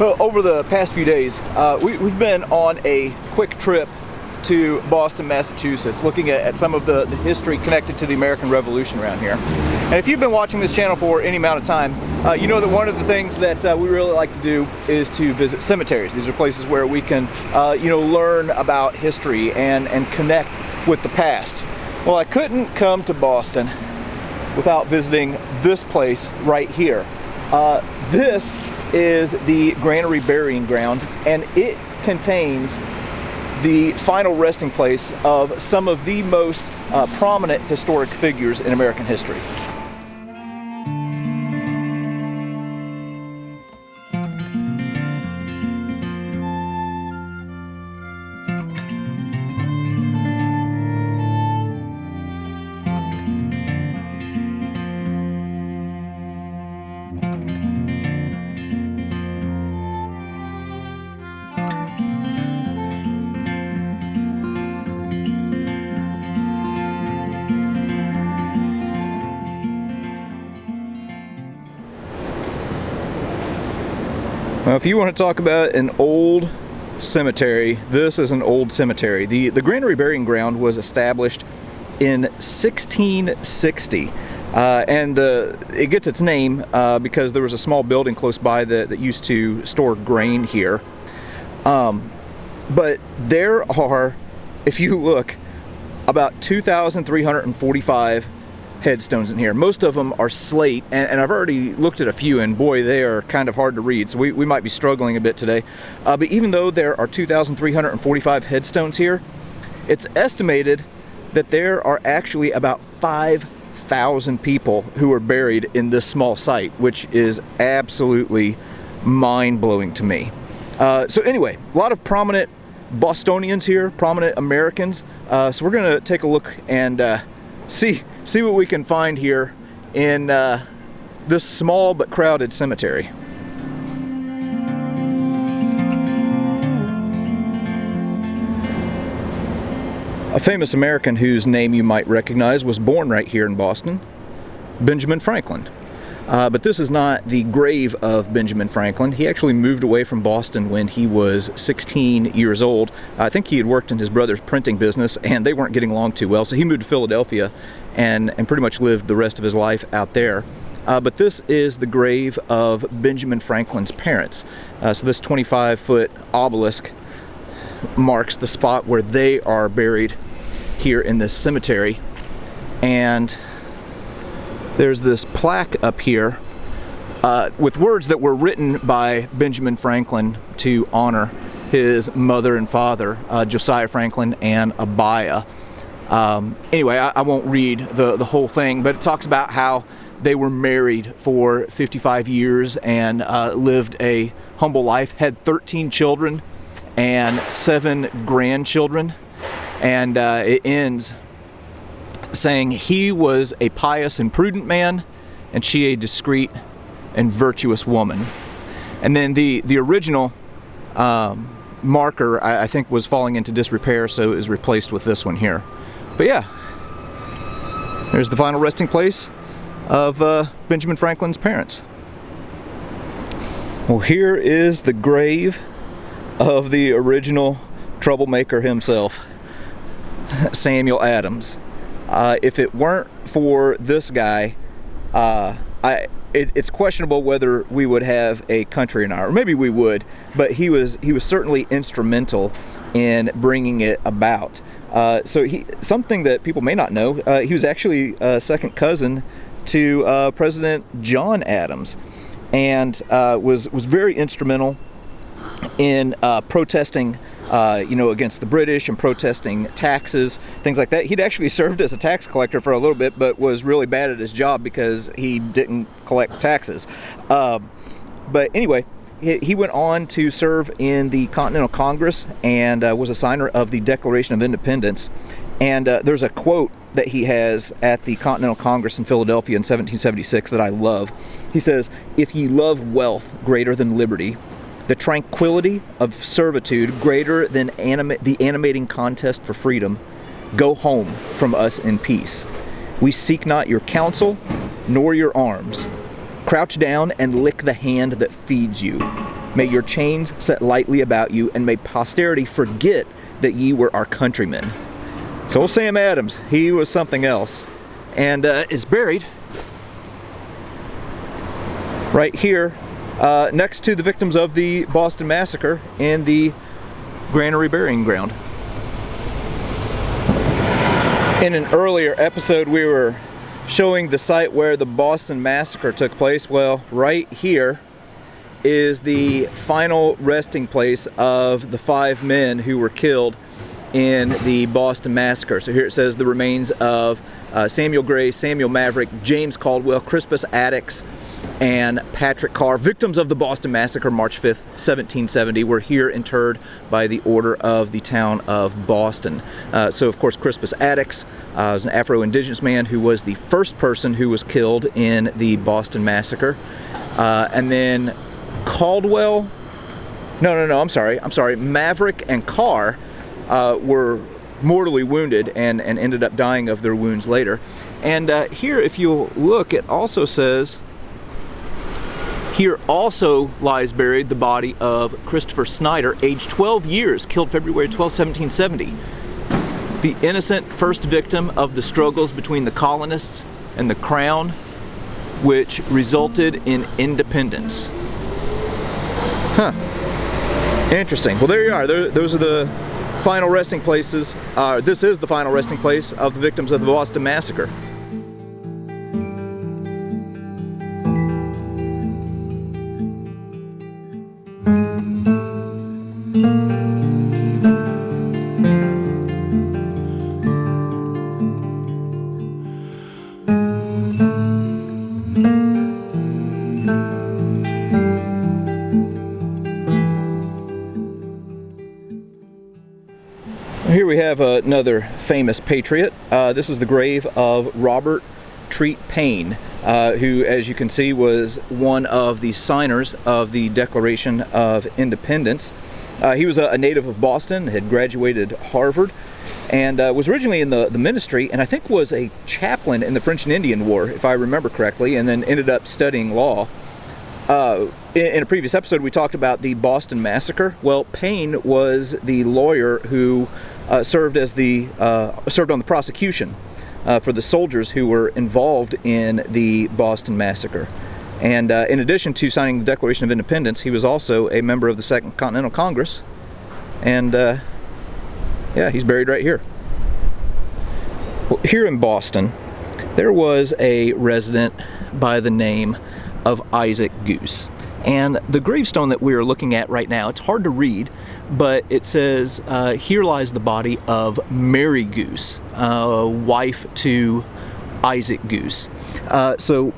Well, over the past few days, we've been on a quick trip to Boston, Massachusetts, looking at some of the history connected to the American Revolution around here. And if you've been watching this channel for any amount of time, you know that one of the things that we really like to do is to visit cemeteries. These are places where we can, learn about history and connect with the past. Well, I couldn't come to Boston without visiting this place right here. This is the Granary Burying Ground, and it contains the final resting place of some of the most prominent historic figures in American history. Now, if you want to talk about an old cemetery, this is an old cemetery. The Granary Burying Ground was established in 1660, and it gets its name because there was a small building close by that used to store grain here. But there are, if you look, about 2,345 headstones in here. Most of them are slate, and I've already looked at a few, and boy, they are kind of hard to read, so we might be struggling a bit today. But even though there are 2,345 headstones here, it's estimated that there are actually about 5,000 people who are buried in this small site, which is absolutely mind-blowing to me. So anyway, a lot of prominent Bostonians here, prominent Americans, so we're going to take a look and see what we can find here in this small but crowded cemetery. A famous American whose name you might recognize was born right here in Boston, Benjamin Franklin. But this is not the grave of Benjamin Franklin. He actually moved away from Boston when he was 16 years old. I think he had worked in his brother's printing business, and they weren't getting along too well, so he moved to Philadelphia and pretty much lived the rest of his life out there. But this is the grave of Benjamin Franklin's parents. So this 25-foot obelisk marks the spot where they are buried here in this cemetery. And there's this plaque up here with words that were written by Benjamin Franklin to honor his mother and father, Josiah Franklin and Abiah. Anyway, I won't read the whole thing, but it talks about how they were married for 55 years and lived a humble life, had 13 children and 7 grandchildren, and it ends saying he was a pious and prudent man, and she a discreet and virtuous woman. And then the original marker, I think, was falling into disrepair, so it was replaced with this one here. But yeah, there's the final resting place of Benjamin Franklin's parents. Well, here is the grave of the original troublemaker himself, Samuel Adams. If it weren't for this guy, it's questionable whether we would have a country or not, or maybe we would, but he was certainly instrumental in bringing it about. So something that people may not know, he was actually a second cousin to President John Adams, and was very instrumental in protesting against the British and protesting taxes, things like that. He'd actually served as a tax collector for a little bit, but was really bad at his job because he didn't collect taxes. But anyway, he went on to serve in the Continental Congress and was a signer of the Declaration of Independence. And there's a quote that he has at the Continental Congress in Philadelphia in 1776 that I love. He says, "If ye love wealth greater than liberty, the tranquility of servitude greater than the animating contest for freedom, go home from us in peace. We seek not your counsel, nor your arms. Crouch down and lick the hand that feeds you. May your chains set lightly about you, and may posterity forget that ye were our countrymen. So old Sam Adams, he was something else, and is buried right here next to the victims of the Boston Massacre in the Granary Burying Ground. In an earlier episode, we were showing the site where the Boston Massacre took place. Well, right here is the final resting place of the 5 men who were killed in the Boston Massacre. So here it says the remains of Samuel Gray, Samuel Maverick, James Caldwell, Crispus Attucks, and Patrick Carr, victims of the Boston Massacre, March 5th, 1770, were here interred by the order of the town of Boston. So, of course, Crispus Attucks was an Afro-Indigenous man who was the first person who was killed in the Boston Massacre. And then Caldwell, I'm sorry, Maverick and Carr were mortally wounded and ended up dying of their wounds later. And here, if you look, it also says, here also lies buried the body of Christopher Snyder, aged 12 years, killed February 12, 1770. The innocent first victim of the struggles between the colonists and the crown, which resulted in independence. Huh. Interesting. Well, there you are. Those are the final resting places. This is the final resting place of the victims of the Boston Massacre. Here we have another famous patriot. This is the grave of Robert Treat Payne, who, as you can see, was one of the signers of the Declaration of Independence. He was a native of Boston, had graduated Harvard, and was originally in the ministry, and I think was a chaplain in the French and Indian War, if I remember correctly, and then ended up studying law. In a previous episode, we talked about the Boston Massacre. Well, Payne was the lawyer who served on the prosecution for the soldiers who were involved in the Boston Massacre. And in addition to signing the Declaration of Independence, he was also a member of the Second Continental Congress. And yeah, he's buried right here. Well, here in Boston, there was a resident by the name of Isaac Goose. And the gravestone that we are looking at right now, it's hard to read, but it says, here lies the body of Mary Goose, wife to Isaac Goose. So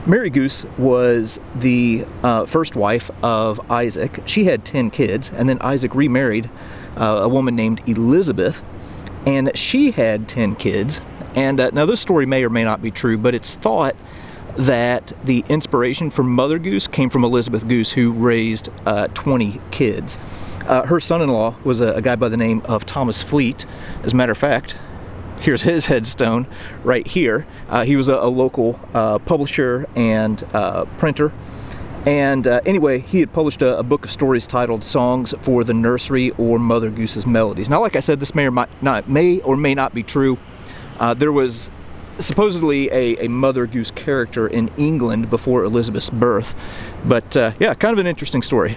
Mary Goose was the first wife of Isaac. She had 10 kids, and then Isaac remarried a woman named Elizabeth, and she had 10 kids. And now this story may or may not be true, but it's thought that the inspiration for Mother Goose came from Elizabeth Goose, who raised 20 kids. Her son-in-law was a guy by the name of Thomas Fleet. As a matter of fact, here's his headstone right here. He was a local publisher and printer. And anyway, he had published a book of stories titled Songs for the Nursery or Mother Goose's Melodies. Now, like I said, this may or may not be true. There was supposedly a Mother Goose character in England before Elizabeth's birth. But yeah, kind of an interesting story.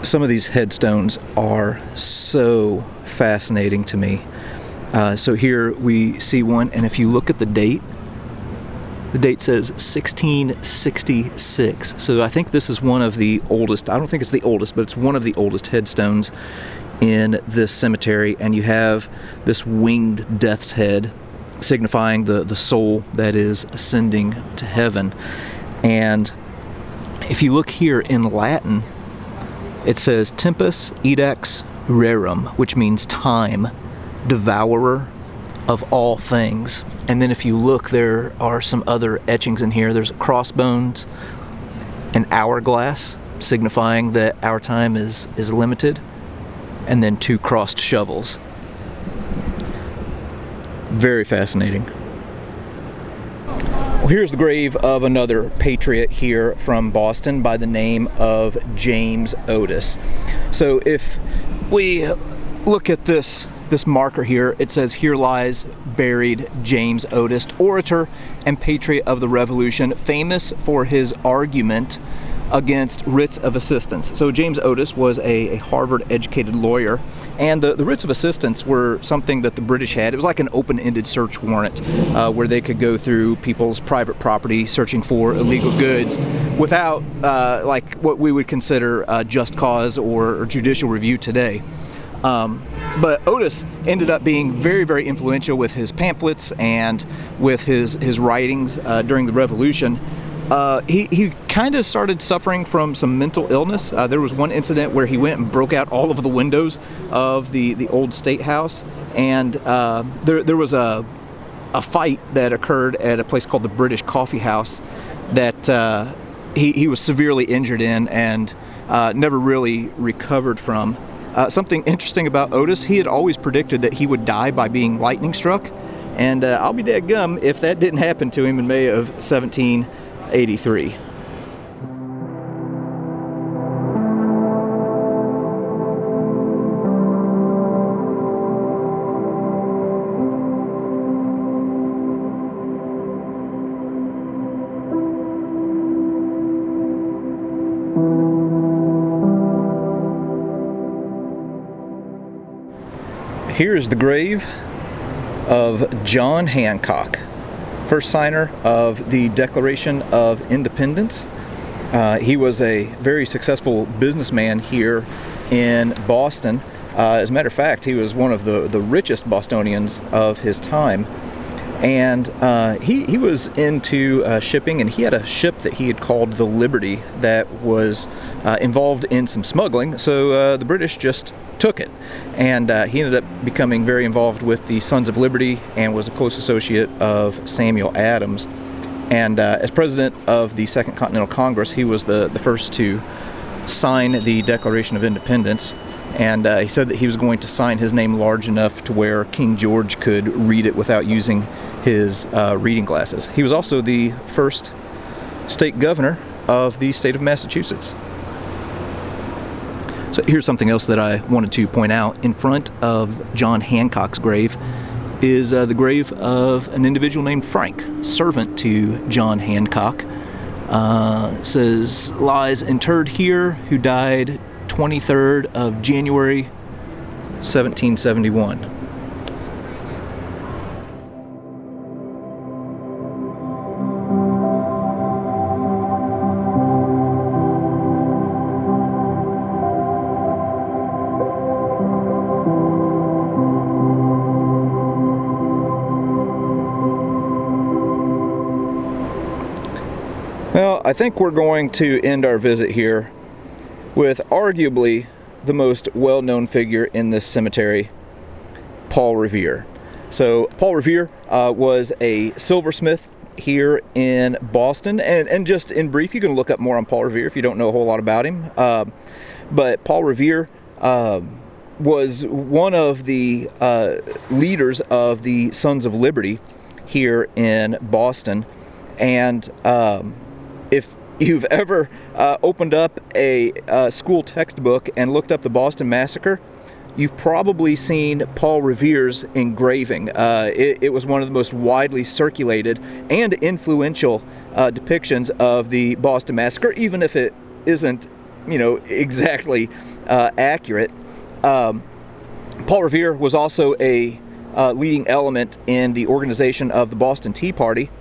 Some of these headstones are so fascinating to me. So here we see one, and if you look at the date says 1666. So I think this is one of the oldest, I don't think it's the oldest, but it's one of the oldest headstones in this cemetery. And you have this winged death's head signifying the soul that is ascending to heaven. And if you look here in Latin, it says Tempus Edax Rerum, which means time, devourer of all things. And then if you look, there are some other etchings in here. There's a crossbones, an hourglass, signifying that our time is limited, and then 2 crossed shovels. Very fascinating. Well, here's the grave of another patriot here from Boston by the name of James Otis. So if we look at this marker here, it says, "Here lies buried James Otis, orator and patriot of the Revolution, famous for his argument against writs of assistance." So James Otis was a Harvard-educated lawyer, and the writs of assistance were something that the British had. It was like an open-ended search warrant where they could go through people's private property searching for illegal goods without like what we would consider just cause or judicial review today. But Otis ended up being very, very influential with his pamphlets and with his writings during the Revolution. He kind of started suffering from some mental illness. There was one incident where he went and broke out all of the windows of the old State House, and there was a fight that occurred at a place called the British Coffee House that he was severely injured in and never really recovered from. Something interesting about Otis, he had always predicted that he would die by being lightning struck, and I'll be dadgum if that didn't happen to him in May of 1783. Here's the grave of John Hancock, first signer of the Declaration of Independence. He was a very successful businessman here in Boston. As a matter of fact, he was one of the richest Bostonians of his time. And he was into shipping, and he had a ship that he had called the Liberty that was involved in some smuggling, so the British just took it. And he ended up becoming very involved with the Sons of Liberty and was a close associate of Samuel Adams. And as president of the Second Continental Congress, he was the first to sign the Declaration of Independence. And he said that he was going to sign his name large enough to where King George could read it without using his reading glasses. He was also the first state governor of the state of Massachusetts. So here's something else that I wanted to point out. In front of John Hancock's grave is the grave of an individual named Frank, servant to John Hancock. It says, lies interred here, who died 23rd of January, 1771. Well, I think we're going to end our visit here with arguably the most well-known figure in this cemetery, Paul Revere. So Paul Revere was a silversmith here in Boston, and just in brief, you can look up more on Paul Revere if you don't know a whole lot about him. But Paul Revere was one of the leaders of the Sons of Liberty here in Boston, and if you've ever opened up a school textbook and looked up the Boston Massacre, you've probably seen Paul Revere's engraving. It was one of the most widely circulated and influential depictions of the Boston Massacre, even if it isn't, exactly accurate. Paul Revere was also a leading element in the organization of the Boston Tea Party.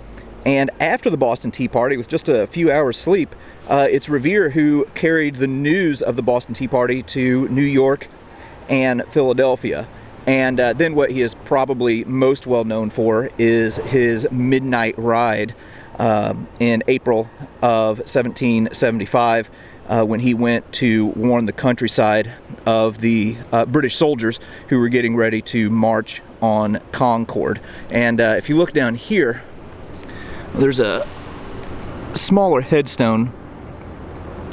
And after the Boston Tea Party, with just a few hours' sleep, it's Revere who carried the news of the Boston Tea Party to New York and Philadelphia. And then what he is probably most well known for is his midnight ride in April of 1775, when he went to warn the countryside of the British soldiers who were getting ready to march on Concord. And if you look down here, there's a smaller headstone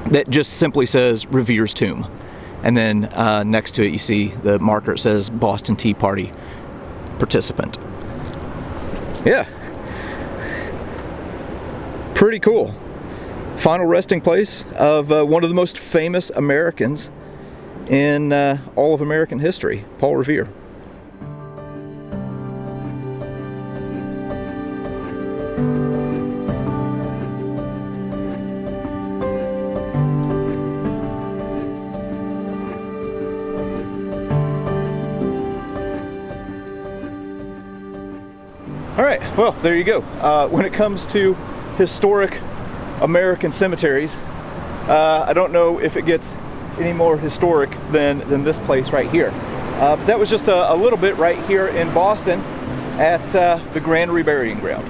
that just simply says Revere's tomb. And then next to it you see the marker that says Boston Tea Party participant. Yeah. Pretty cool. Final resting place of one of the most famous Americans in all of American history, Paul Revere. All right, well, there you go. When it comes to historic American cemeteries, I don't know if it gets any more historic than this place right here. But that was just a little bit right here in Boston at the Granary Burying Ground.